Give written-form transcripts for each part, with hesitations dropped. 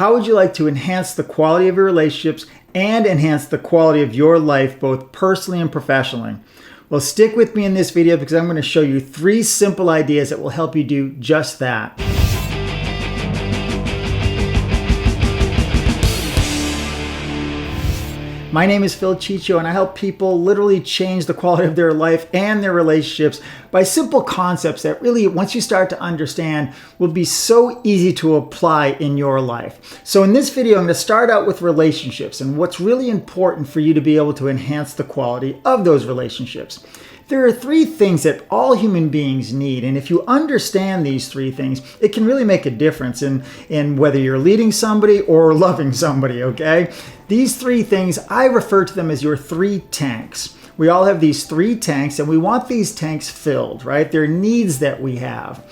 How would you like to enhance the quality of your relationships and enhance the quality of your life, both personally and professionally? Well, stick with me in this video because I'm going to show you 3 simple ideas that will help you do just that. My name is Cicio, and I help people literally change the quality of their life and their relationships by simple concepts that really, once you start to understand, will be so easy to apply in your life. So in this video, I'm going to start out with relationships and what's really important for you to be able to enhance the quality of those relationships. There are 3 things that all human beings need, and if you understand these 3 things, it can really make a difference in whether you're leading somebody or loving somebody, okay? These 3 things, I refer to them as your 3 tanks. We all have these 3 tanks, and we want these tanks filled, right? They're needs that we have.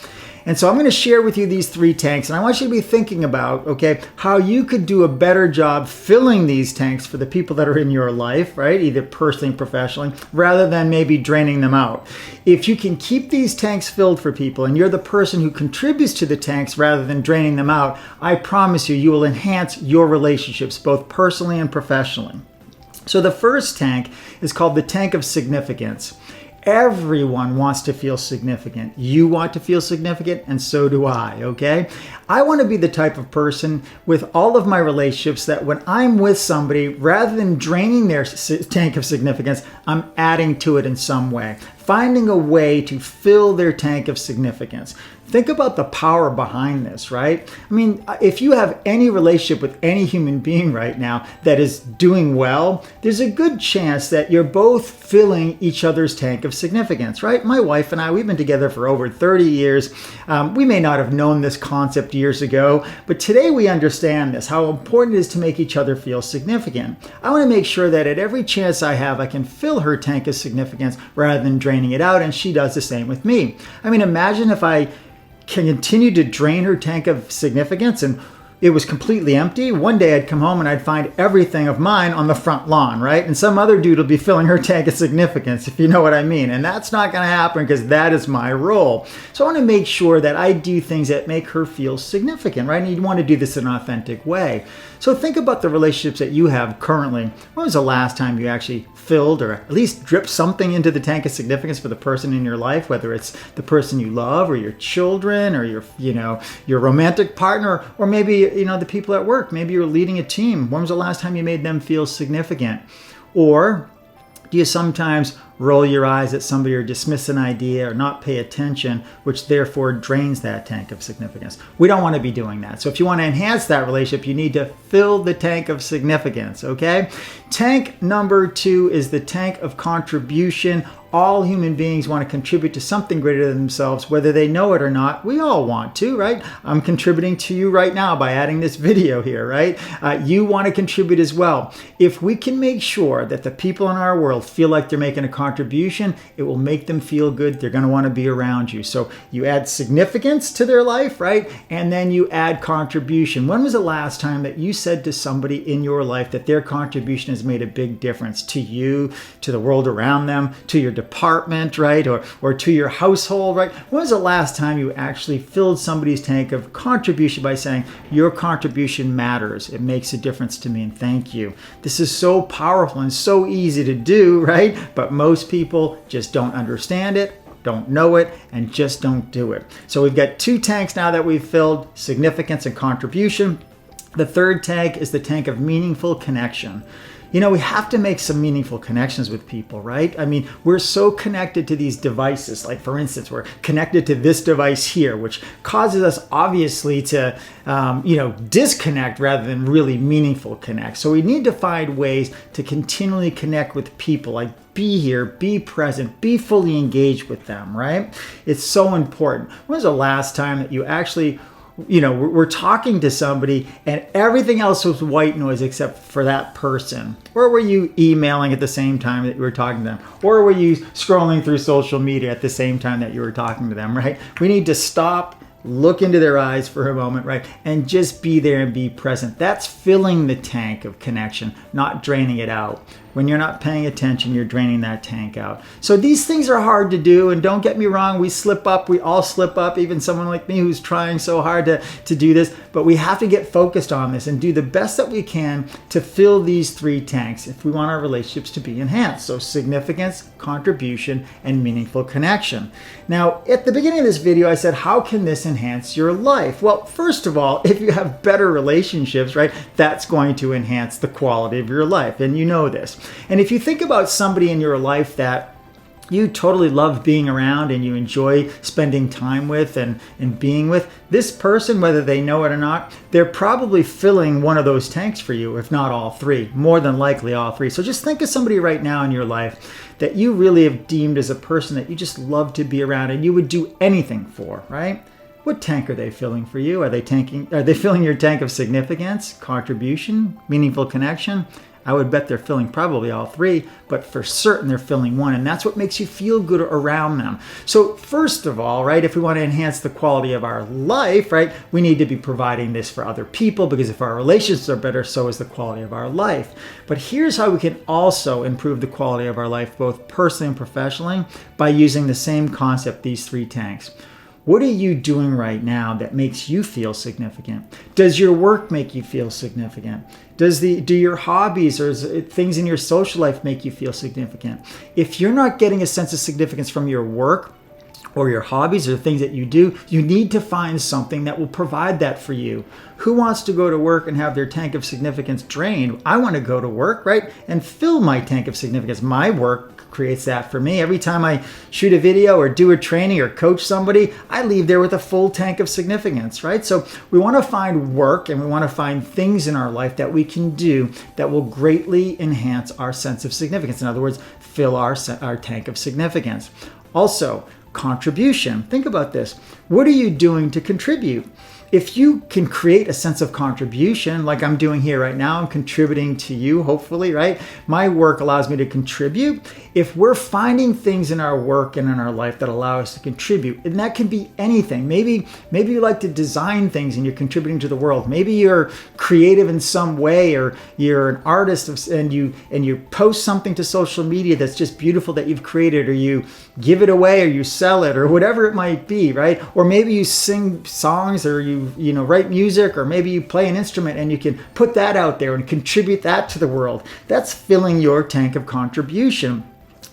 And so I'm going to share with you these 3 tanks, and I want you to be thinking about, okay, how you could do a better job filling these tanks for the people that are in your life, right? Either personally, professionally, rather than maybe draining them out. If you can keep these tanks filled for people and you're the person who contributes to the tanks rather than draining them out, I promise you, you will enhance your relationships, both personally and professionally. So the first tank is called the tank of significance. Everyone wants to feel significant. You want to feel significant, and so do I, okay? I want to be the type of person with all of my relationships that when I'm with somebody, rather than draining their tank of significance, I'm adding to it in some way, finding a way to fill their tank of significance. Think about the power behind this, right? I mean, if you have any relationship with any human being right now that is doing well, there's a good chance that you're both filling each other's tank of significance, right? My wife and I, we've been together for over 30 years. We may not have known this concept years ago, but today we understand this, how important it is to make each other feel significant. I want to make sure that at every chance I have, I can fill her tank of significance rather than draining it out, and she does the same with me. I mean, imagine if I can continue to drain her tank of significance and it was completely empty. One day I'd come home and I'd find everything of mine on the front lawn, right? And some other dude will be filling her tank of significance, if you know what I mean. And that's not going to happen because that is my role. So I want to make sure that I do things that make her feel significant, right? And you want to do this in an authentic way. So think about the relationships that you have currently. When was the last time you actually filled or at least dripped something into the tank of significance for the person in your life, whether it's the person you love or your children or your romantic partner, or maybe the people at work. Maybe you're leading a team. When was the last time you made them feel significant? Or do you sometimes roll your eyes at somebody or dismiss an idea or not pay attention, which therefore drains that tank of significance? We don't want to be doing that. So if you want to enhance that relationship, you need to fill the tank of significance, okay? Tank number 2 is the tank of contribution. All human beings want to contribute to something greater than themselves, whether they know it or not. We all want to, right? I'm contributing to you right now by adding this video here, right? You want to contribute as well. If we can make sure that the people in our world feel like they're making a contribution, it will make them feel good. They're going to want to be around you. So you add significance to their life, right? And then you add contribution. When was the last time that you said to somebody in your life that their contribution has made a big difference to you, to the world around them, to your department, right? Or to your household, right? When was the last time you actually filled somebody's tank of contribution by saying, your contribution matters. It makes a difference to me, and thank you. This is so powerful and so easy to do, right? But most people just don't understand it, don't know it, and just don't do it. So we've got 2 tanks now that we've filled, significance and contribution. The third tank is the tank of meaningful connection. We have to make some meaningful connections with people, right? I mean, we're so connected to these devices. Like, for instance, we're connected to this device here, which causes us obviously to, disconnect rather than really meaningful connect. So we need to find ways to continually connect with people, like be here, be present, be fully engaged with them, right? It's so important. When was the last time that you actually we're talking to somebody and everything else was white noise except for that person? Or were you emailing at the same time that you were talking to them? Or were you scrolling through social media at the same time that you were talking to them, right? We need to stop, look into their eyes for a moment, right? And just be there and be present. That's filling the tank of connection, not draining it out. when you're not paying attention, you're draining that tank out. So these things are hard to do, and don't get me wrong, we slip up, we all slip up, even someone like me who's trying so hard to do this, but we have to get focused on this and do the best that we can to fill these 3 tanks if we want our relationships to be enhanced. So significance, contribution, and meaningful connection. Now, at the beginning of this video, I said, how can this enhance your life? Well, first of all, if you have better relationships, right, that's going to enhance the quality of your life, and you know this. And if you think about somebody in your life that you totally love being around and you enjoy spending time with and being with, this person, whether they know it or not, they're probably filling one of those tanks for you, if not all 3, more than likely all 3. So just think of somebody right now in your life that you really have deemed as a person that you just love to be around and you would do anything for, right? What tank are they filling for you? Are they filling your tank of significance, contribution, meaningful connection? I would bet they're filling probably all 3, but for certain they're filling one, and that's what makes you feel good around them. So first of all, right, if we want to enhance the quality of our life, right, we need to be providing this for other people, because if our relationships are better, so is the quality of our life. But here's how we can also improve the quality of our life, both personally and professionally, by using the same concept, these 3 tanks. What are you doing right now that makes you feel significant? Does your work make you feel significant? Do your hobbies or things in your social life make you feel significant? If you're not getting a sense of significance from your work or your hobbies or things that you do, you need to find something that will provide that for you. Who wants to go to work and have their tank of significance drained? I want to go to work, right, and fill my tank of significance. My work creates that for me. Every time I shoot a video or do a training or coach somebody, I leave there with a full tank of significance, right? So we want to find work and we want to find things in our life that we can do that will greatly enhance our sense of significance. In other words, fill our tank of significance. Also, contribution. Think about this. What are you doing to contribute? If you can create a sense of contribution, like I'm doing here right now, I'm contributing to you, hopefully, right? My work allows me to contribute. If we're finding things in our work and in our life that allow us to contribute, and that can be anything. Maybe you like to design things and you're contributing to the world. Maybe you're creative in some way, or you're an artist and you post something to social media that's just beautiful that you've created, or you give it away, or you sell it, or whatever it might be, right? Or maybe you sing songs, or you write music, or maybe you play an instrument and you can put that out there and contribute that to the world. That's filling your tank of contribution.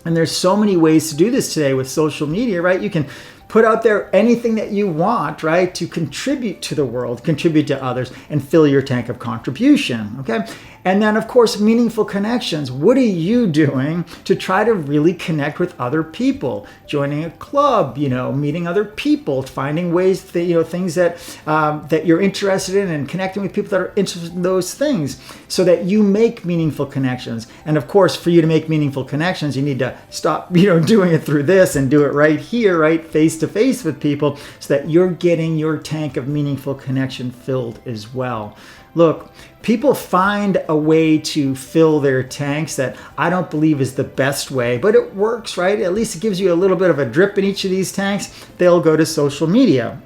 And there's so many ways to do this today with social media, right? You can put out there anything that you want, right, to contribute to the world, contribute to others, and fill your tank of contribution, okay? And then, of course, meaningful connections. What are you doing to try to really connect with other people? Joining a club, meeting other people, finding ways that, things that that you're interested in, and connecting with people that are interested in those things, so that you make meaningful connections. And of course, for you to make meaningful connections, you need to stop, doing it through this and do it right here, right, face to face with people, so that you're getting your tank of meaningful connection filled as well. Look, people find a way to fill their tanks that I don't believe is the best way, but it works, right? At least it gives you a little bit of a drip in each of these tanks. They'll go to social media.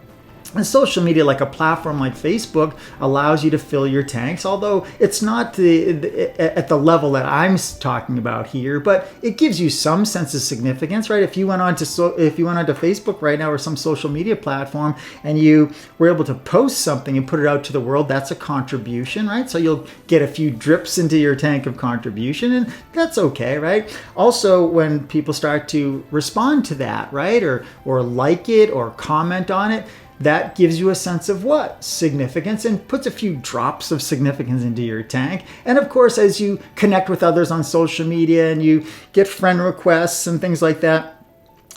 And social media, like a platform like Facebook, allows you to fill your tanks, although it's not at the level that I'm talking about here, but it gives you some sense of significance, right? If you went onto Facebook right now, or some social media platform, and you were able to post something and put it out to the world, that's a contribution, right? So you'll get a few drips into your tank of contribution, and that's okay, right? Also, when people start to respond to that, right, or like it or comment on it, that gives you a sense of what? Significance, and puts a few drops of significance into your tank. And of course, as you connect with others on social media and you get friend requests and things like that,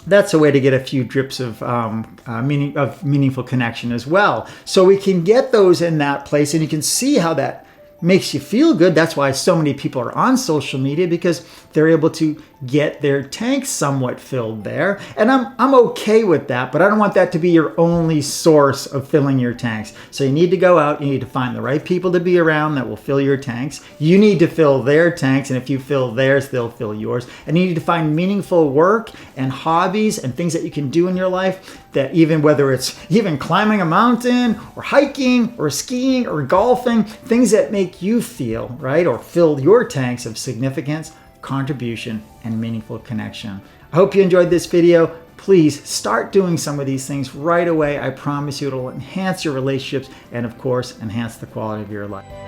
that's a way to get a few drips of meaningful connection as well. So we can get those in that place, and you can see how that makes you feel good. That's why so many people are on social media, because they're able to get their tanks somewhat filled there. And I'm okay with that, but I don't want that to be your only source of filling your tanks. So you need to go out, you need to find the right people to be around that will fill your tanks. You need to fill their tanks, and if you fill theirs, they'll fill yours. And you need to find meaningful work and hobbies and things that you can do in your life, that even whether it's even climbing a mountain or hiking or skiing or golfing, things that make you feel, right, or fill your tanks of significance, contribution, and meaningful connection. I hope you enjoyed this video. Please start doing some of these things right away. I promise you it'll enhance your relationships and, of course, enhance the quality of your life.